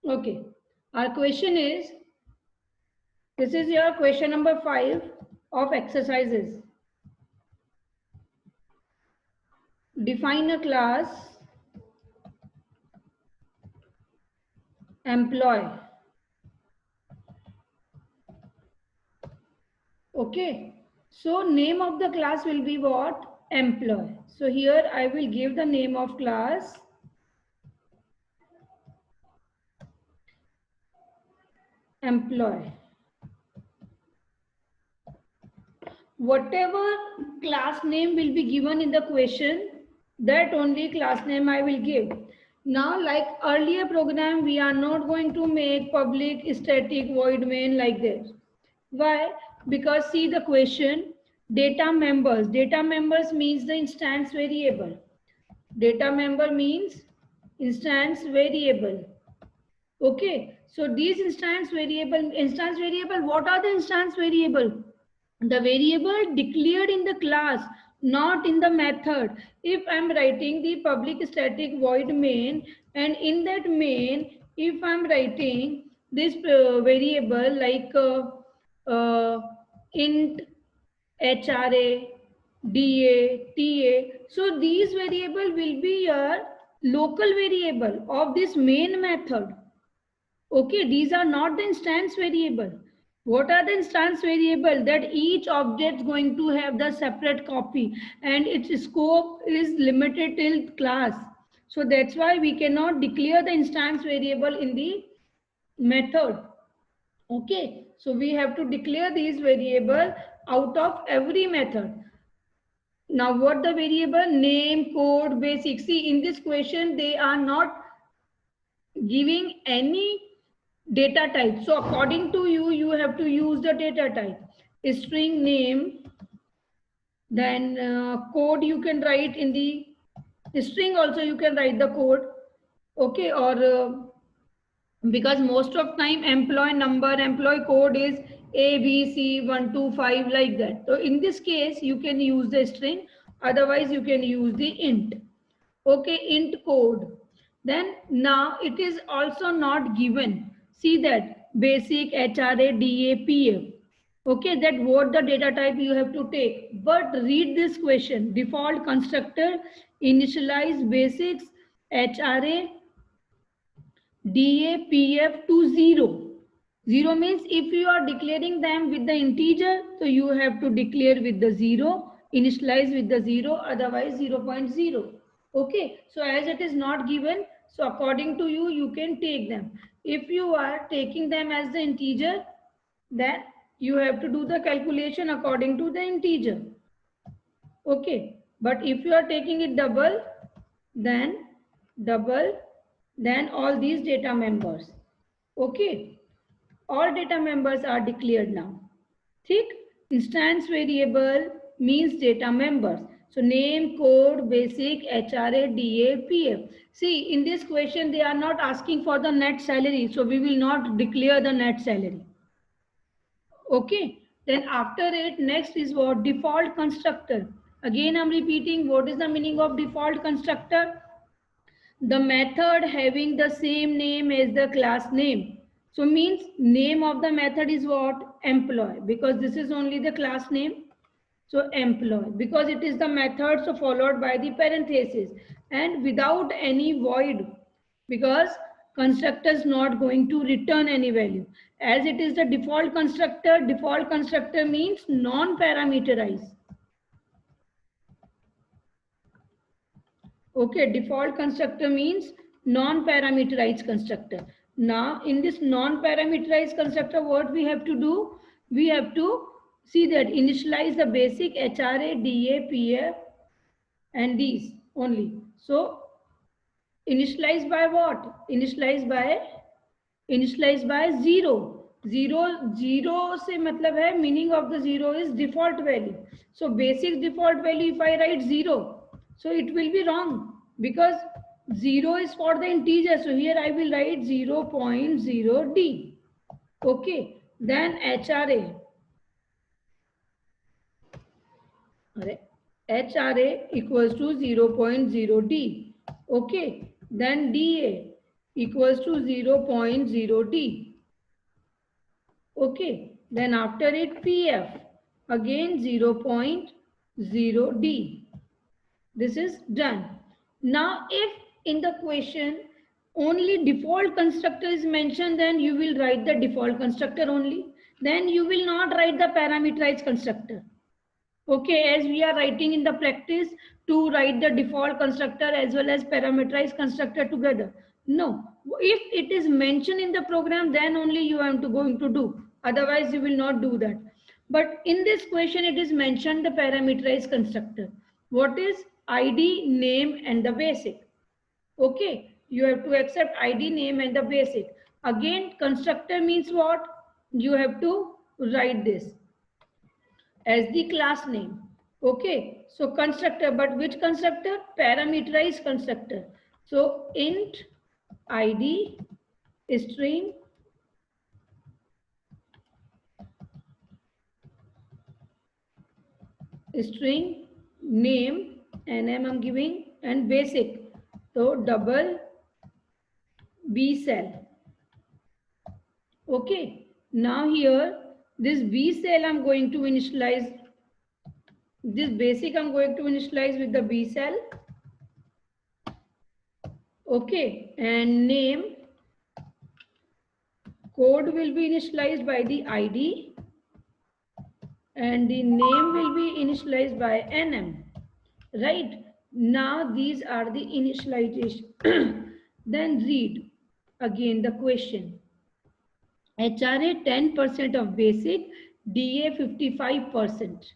Okay. Our question is, this is your question number 5 of exercises. Define a class employee. Okay. So name of the class will be what? Employee. So here I will give the name of class employee. Whatever class name will be given in the question, that only class name I will give. Now, like earlier program, we are not going to make public static void main like this. Why? Because see the question, data members. Data members means the instance variable. Data member means instance variable. Okay, so these instance variable, what are the instance variable? The variable declared in the class, not in the method. If I'm writing the public static void main, and in that main, if I'm writing this variable like int HRA, DA, TA. So these variable will be your local variable of this main method. Okay, these are not the instance variable. What are the instance variable? That each object is going to have the separate copy and its scope is limited till class. So that's why we cannot declare the instance variable in the method. Okay, so we have to declare these variable out of every method. Now what the variable? Name, code, basic. See, in this question they are not giving any data type. So according to you, you have to use the data type. String name, then code you can write in the string also you can write the code. Okay, or because most of time employee number, employee code is ABC125 like that. So in this case, you can use the string, otherwise you can use the int. Okay, int code. Then now it is also not given. See that basic HRA DA PF. Okay, that what the data type you have to take. But read this question. Default constructor initialize basics HRA DA PF to 0. 0 means if you are declaring them with the integer, so you have to declare with the 0, initialize with the 0, otherwise 0 0.0. Okay, so as it is not given, so according to you, you can take them. If you are taking them as the integer, then you have to do the calculation according to the integer. Okay, but if you are taking it double, then double, then all these data members. Okay, all data members are declared now. Thick instance variable means data members. So name, code, basic, HRA, DA, PF. See, in this question, they are not asking for the net salary. So we will not declare the net salary. Okay, then after it, next is what? Default constructor. Again, I'm repeating, what is the meaning of default constructor? The method having the same name as the class name. So means name of the method is what? Employee, because this is only the class name. So employee, because it is the method, so followed by the parenthesis and without any void, because constructor is not going to return any value. As it is the default constructor means non-parameterized. Okay, default constructor means non-parameterized constructor. Now, in this non-parameterized constructor, what we have to do? We have to see that initialize the basic HRA, DA, PF, and these only. So, initialize by what? Initialize by 0. 0 से मतलब है meaning of the 0 is default value. So basic default value if I write 0, so it will be wrong because 0 is for the integer. So here I will write 0.0d. Okay, then HRA. HRA equals to 0.0d. Okay, then DA. equals to 0.0D. Okay, then after it PF, again 0.0D. This is done. Now if in the question only default constructor is mentioned, then you will write the default constructor only. Then you will not write the parameterized constructor. Okay, as we are writing in the practice to write the default constructor as well as parameterized constructor together. No, if it is mentioned in the program, then only you are going to do. Otherwise, you will not do that. But in this question, it is mentioned the parameterized constructor. What is ID, name, and the basic? Okay, you have to accept ID, name, and the basic. Again, constructor means what? You have to write this as the class name. Okay, so constructor, but which constructor? Parameterized constructor. So int id string name, name I'm giving, and basic. So double B cell. Okay, now here this B cell I'm going to initialize. This basic I'm going to initialize with the B cell. Okay, and name code will be initialized by the ID and the name will be initialized by nm. Right, now these are the initialization. Then read again the question. HRA 10% of basic, DA 55%.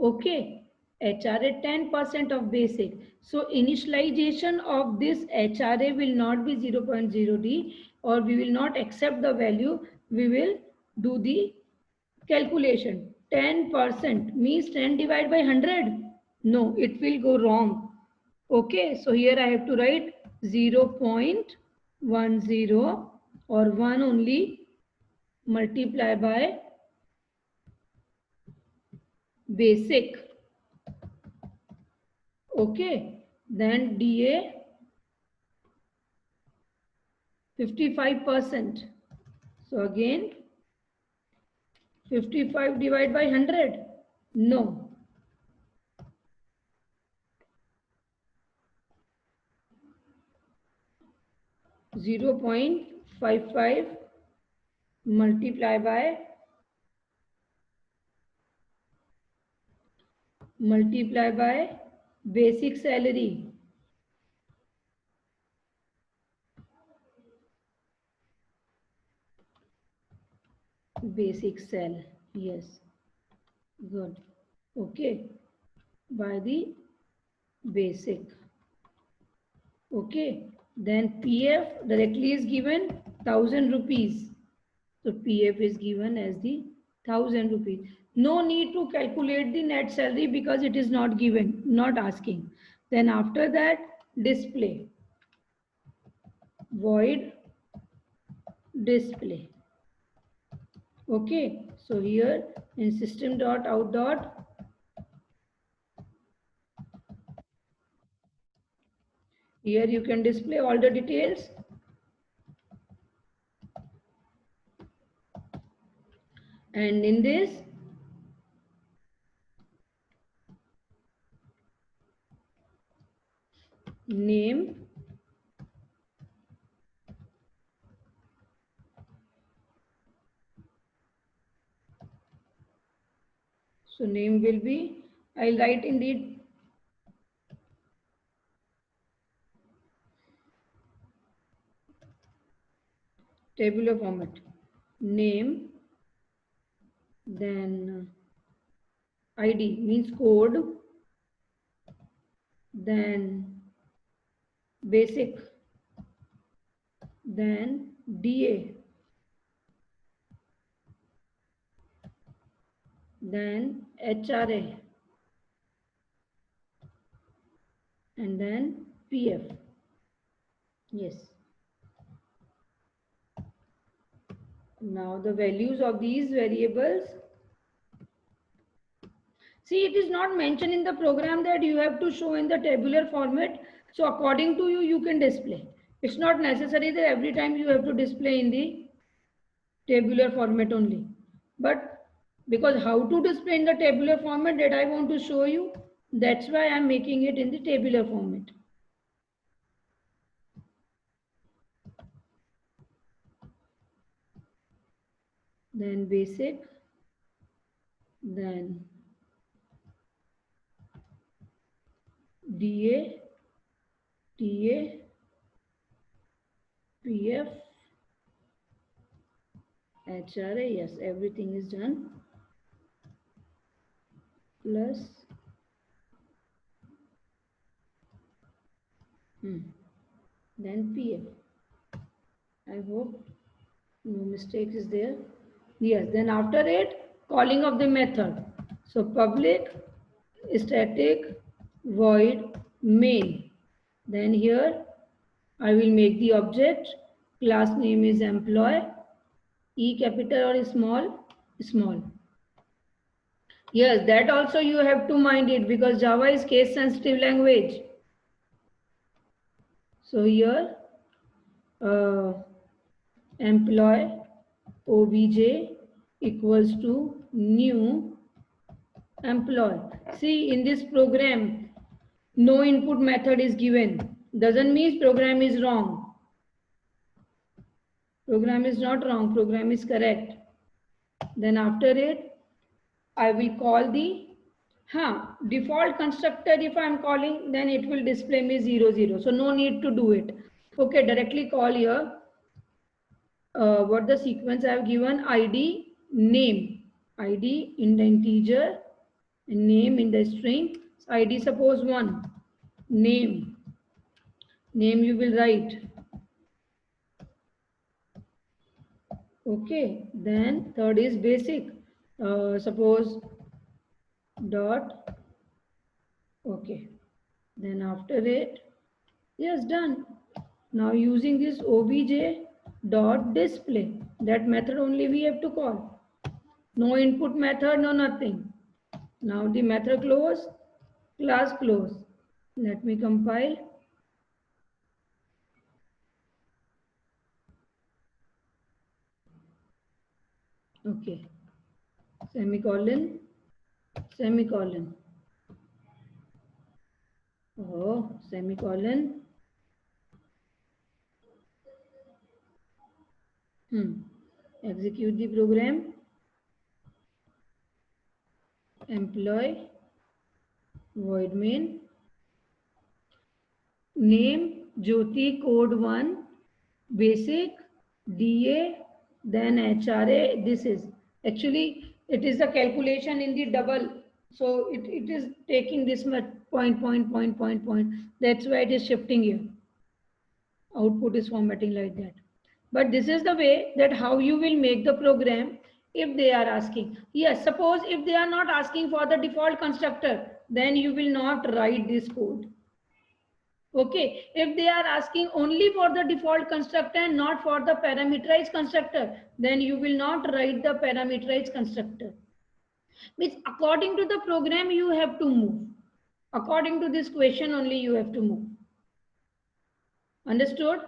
Okay, HRA 10% of basic. So initialization of this HRA will not be 0.0D, or we will not accept the value. We will do the calculation. 10% means 10 divided by 100. No, it will go wrong. Okay, so here I have to write 0.10 or 1 only, multiply by basic. Okay, then DA 55%. So again 55 divided by 100. No. 0.55 multiply by basic salary. Basic cell, yes, good. Okay, by the basic. Okay, then PF directly is given 1000 rupees. So PF is given as the 1000 rupees. No need to calculate the net salary because it is not given, not asking. Then after that, display, void display. Okay, so here in system.out. Here you can display all the details. And in this, name, so name will be, I'll write in the tabular format. Name, then ID means code, then basic, then DA, then HRA, and then PF. Yes. Now the values of these variables. See, it is not mentioned in the program that you have to show in the tabular format. So according to you, you can display. It's not necessary that every time you have to display in the tabular format only. But because how to display in the tabular format that I want to show you, that's why I'm making it in the tabular format. Then basic, then DA, TA, PF, HRA, yes, everything is done. Plus, then PF. I hope no mistake is there. Yes, then after it, calling of the method. So public static void main. Then here I will make the object. Class name is employee. E capital or small? Small. Yes, that also you have to mind it because Java is case sensitive language. So here employee obj equals to new employee. See, in this program, no input method is given. Doesn't mean program is wrong. Program is not wrong. Program is correct. Then after it, I will call the default constructor. If I am calling, then it will display me 0, 0. So no need to do it. Okay, directly call here. What the sequence I have given, ID, name. ID in the integer, and name in the string. So ID suppose 1. Name you will write. Okay, then third is basic. Suppose dot. Okay, then after it, yes, done. Now using this obj dot display, that method only we have to call. No input method, no nothing. Now the method close, class close. Let me compile. Okay, semicolon, semicolon. Oh, semicolon. Execute the program. Employee void main. Name Jyoti code 1. Basic DA, then HRA. This is actually it is the calculation in the double. So it is taking this much point. That's why it is shifting here. Output is formatting like that. But this is the way that how you will make the program if they are asking. Yes, suppose if they are not asking for the default constructor, then you will not write this code. Okay, if they are asking only for the default constructor and not for the parameterized constructor, then you will not write the parameterized constructor. Means according to the program you have to move. According to this question only you have to move. Understood?